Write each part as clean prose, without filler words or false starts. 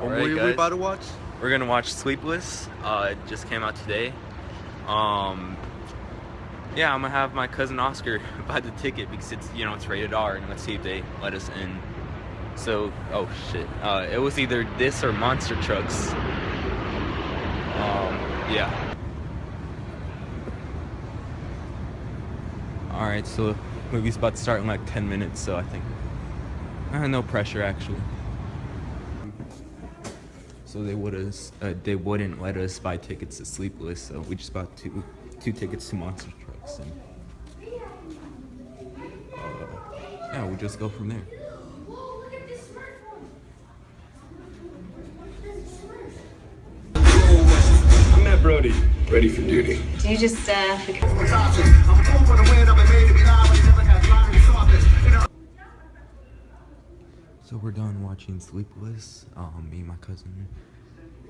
What movie are we about to watch? We're gonna watch Sleepless. It just came out today. Um, yeah, I'm gonna have my cousin Oscar buy the ticket because it's rated R, and let's see if they let us in. So, oh shit, it was either this or Monster Trucks. Yeah. All right, so the movie's about to start in like 10 minutes, so I think no pressure actually. So they wouldn't let us buy tickets to Sleepless, so we just bought two tickets to Monster Trucks, and yeah, we'll just go from there. I'm Matt Brody, ready for duty. Do you just, So we're done watching Sleepless. Me and my cousin.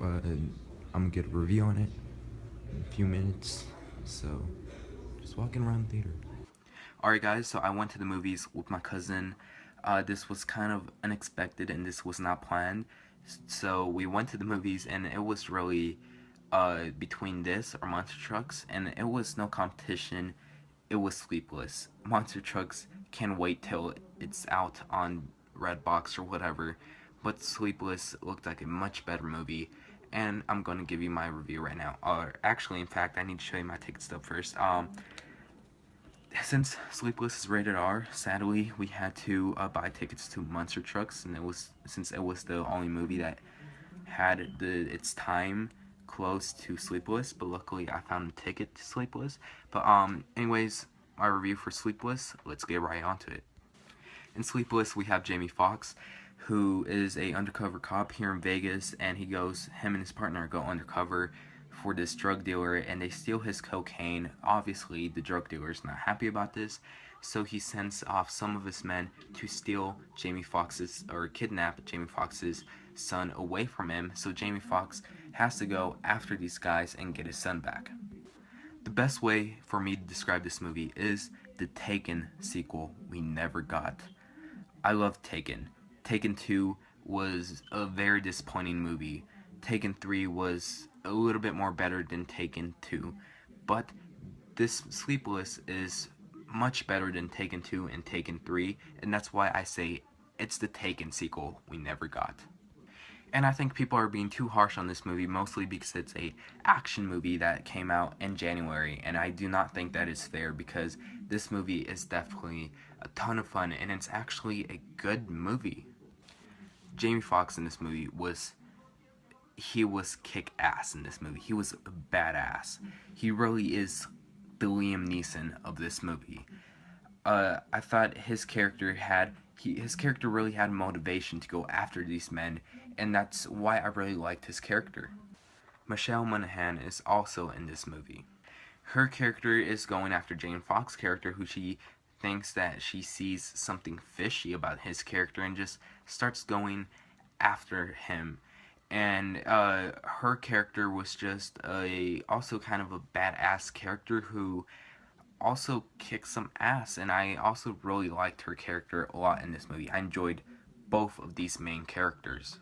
I'm gonna get a review on it in a few minutes. So just walking around the theater. Alright guys, so I went to the movies with my cousin. This was kind of unexpected and this was not planned. So we went to the movies and it was really between this or Monster Trucks, and it was no competition. It was Sleepless. Monster Trucks can wait till it's out on Redbox or whatever, but Sleepless looked like a much better movie, and I'm going to give you my review right now. Actually, in fact, I need to show you my ticket stub first. Since Sleepless is rated R, sadly, we had to buy tickets to Monster Trucks, and since it was the only movie that had its time close to Sleepless, but luckily I found a ticket to Sleepless. But anyways, my review for Sleepless, let's get right onto it. In Sleepless, we have Jamie Foxx, who is a undercover cop here in Vegas, and him and his partner go undercover for this drug dealer, and they steal his cocaine. Obviously, the drug dealer is not happy about this, so he sends off some of his men to kidnap Jamie Foxx's son away from him, so Jamie Foxx has to go after these guys and get his son back. The best way for me to describe this movie is the Taken sequel we never got. I love Taken. Taken 2 was a very disappointing movie. Taken 3 was a little bit more better than Taken 2, but this Sleepless is much better than Taken 2 and Taken 3, and that's why I say it's the Taken sequel we never got. And I think people are being too harsh on this movie, mostly because it's a action movie that came out in January, and I do not think that is fair, because this movie is definitely a ton of fun, and it's actually a good movie. Jamie Foxx in this movie was kick-ass in this movie. He was a badass. He really is the Liam Neeson of this movie. I thought his character really had motivation to go after these men, and that's why I really liked his character. Michelle Monaghan is also in this movie. Her character is going after Jamie Foxx's character, who she thinks that she sees something fishy about his character and just starts going after him. And her character was just also kind of a badass character who also kicked some ass, and I also really liked her character a lot in this movie. I enjoyed both of these main characters.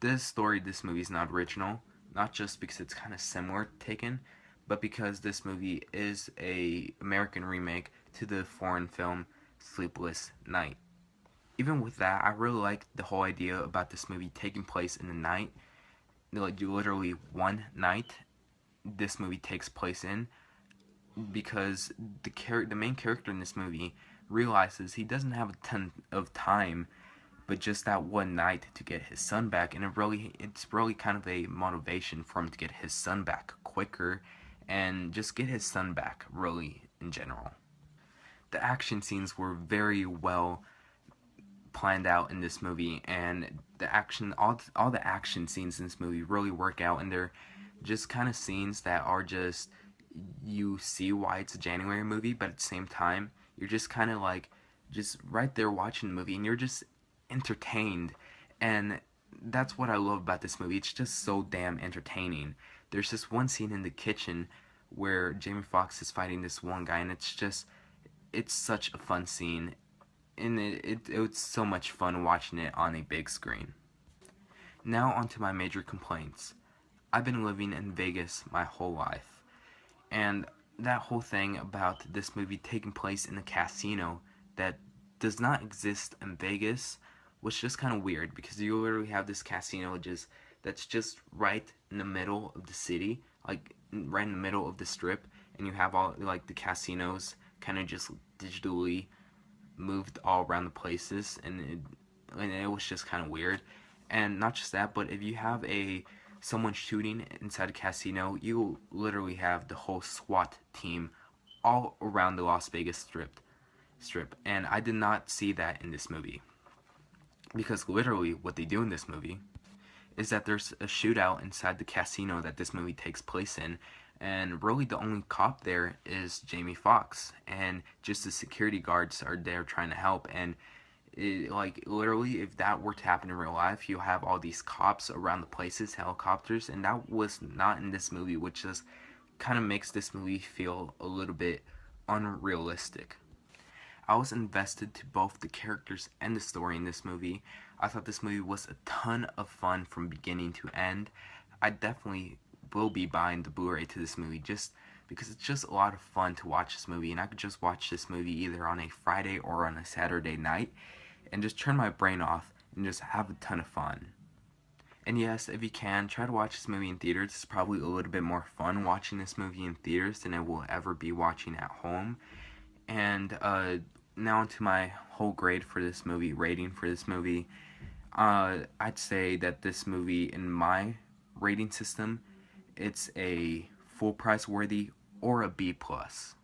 This movie is not original, not just because it's kind of similar to Taken, but because this movie is a American remake to the foreign film Sleepless Night. Even with that, I really like the whole idea about this movie taking place in the night, like literally one night this movie takes place in, because the main character in this movie realizes he doesn't have a ton of time, but just that one night to get his son back, and it's really kind of a motivation for him to get his son back quicker, and just get his son back, really, in general. The action scenes were very well planned out in this movie, and all the action scenes in this movie really work out, and they're just kind of scenes that are just, you see why it's a January movie, but at the same time, you're just kind of like, just right there watching the movie, and you're just entertained, and that's what I love about this movie. It's just so damn entertaining. There's this one scene in the kitchen where Jamie Foxx is fighting this one guy, and it's such a fun scene, and it's so much fun watching it on a big screen. Now onto my major complaints. I've been living in Vegas my whole life, and that whole thing about this movie taking place in a casino that does not exist in Vegas was just kind of weird, because you literally have this casino just that's just right in the middle of the city, like right in the middle of the strip, and you have all like the casinos kind of just digitally moved all around the places, and it was just kind of weird. And not just that, but if you have a someone shooting inside a casino, you literally have the whole SWAT team all around the Las Vegas strip. And I did not see that in this movie, because literally what they do in this movie is that there's a shootout inside the casino that this movie takes place in, and really the only cop there is Jamie Foxx, and just the security guards are there trying to help. And like literally, if that were to happen in real life, you have all these cops around the places, helicopters, and that was not in this movie, which just kind of makes this movie feel a little bit unrealistic. I was invested to both the characters and the story in this movie. I thought this movie was a ton of fun from beginning to end. I definitely will be buying the Blu-ray to this movie, just because it's just a lot of fun to watch this movie, and I could just watch this movie either on a Friday or on a Saturday night and just turn my brain off and just have a ton of fun. And yes, if you can, try to watch this movie in theaters. It's probably a little bit more fun watching this movie in theaters than it will ever be watching at home. And now onto my whole grade for this movie, rating for this movie. I'd say that this movie, in my rating system, it's a full price worthy or a B plus.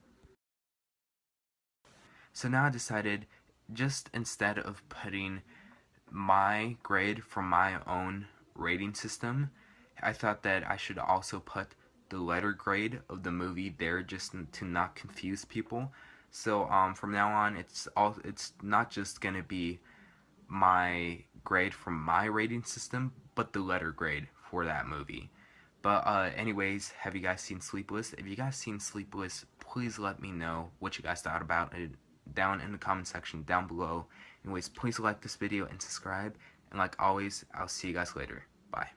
So now I decided, just instead of putting my grade from my own rating system, I thought that I should also put the letter grade of the movie there, just to not confuse people. So from now on, it's not just gonna be my grade from my rating system, but the letter grade for that movie. But anyways, have you guys seen Sleepless? If you guys seen Sleepless, please let me know what you guys thought about it down in the comment section down below. Anyways, please like this video and subscribe. And like always, I'll see you guys later. Bye.